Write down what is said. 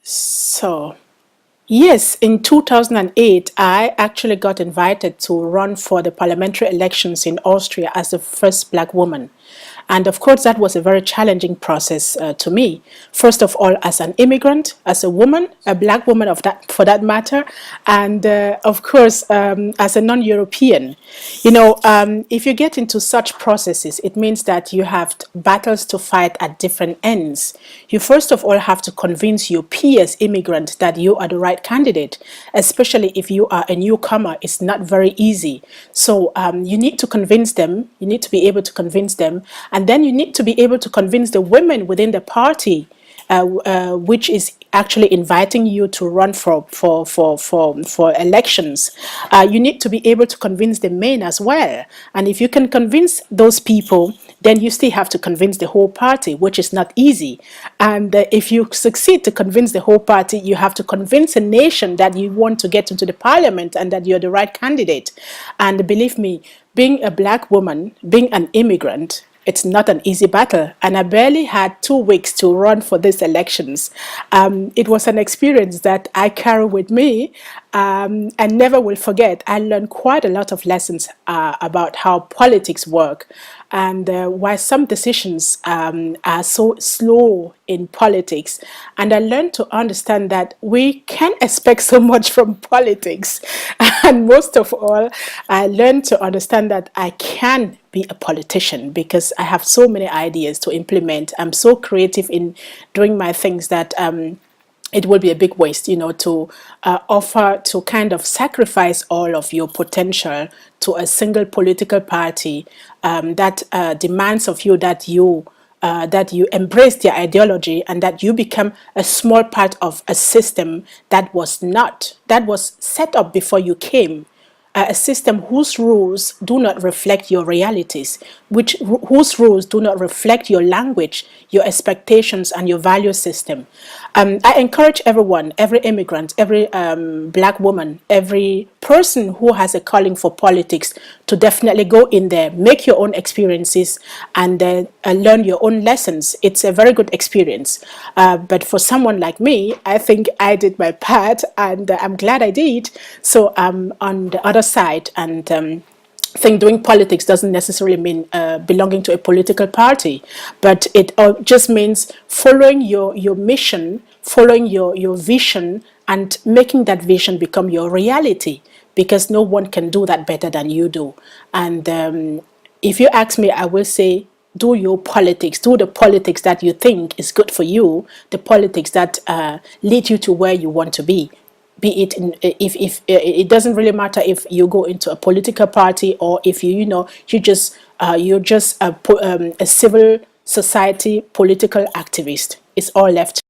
So, yes, in 2008, I actually got invited to run for the parliamentary elections in Austria as the first black woman. And of course, that was a very challenging process to me. First of all, as an immigrant, as a woman, a black woman of that, for that matter, and of course, as a non-European. If you get into such processes, it means that you have battles to fight at different ends. You first of all have to convince your peers, immigrant, that you are the right candidate, especially if you are a newcomer. It's not very easy. So you need to convince them. You need to be able to convince them. And then you need to be able to convince the women within the party, which is actually inviting you to run for elections. You need to be able to convince the men as well. And if you can convince those people, then you still have to convince the whole party, which is not easy. And if you succeed to convince the whole party, you have to convince a nation that you want to get into the parliament and that you're the right candidate. And believe me, being a black woman, being an immigrant, it's not an easy battle, and I barely had 2 weeks to run for these elections. It was an experience that I carry with me and never will forget. I learned quite a lot of lessons about how politics work and why some decisions are so slow in politics. And I learned to understand that we can expect so much from politics. And most of all, I learned to understand that I can be a politician because I have so many ideas to implement. I'm so creative in doing my things that it will be a big waste, to offer to kind of sacrifice all of your potential to a single political party that demands of you that you embrace their ideology and that you become a small part of a system that was set up before you came, a system whose rules do not reflect your realities, whose rules do not reflect your language, your expectations, and your value system. I encourage everyone, every immigrant, every black woman, every person who has a calling for politics to definitely go in there, make your own experiences, and learn your own lessons. It's a very good experience. But for someone like me, I think I did my part, and I'm glad I did. So I'm on the other side, and think doing politics doesn't necessarily mean belonging to a political party, but it just means following your mission, following your vision, and making that vision become your reality, because no one can do that better than you do. And if you ask me, I will say, do your politics, do the politics that you think is good for you, the politics that lead you to where you want to be. Be it in, if it doesn't really matter if you go into a political party or if you're just a civil society political activist. It's all left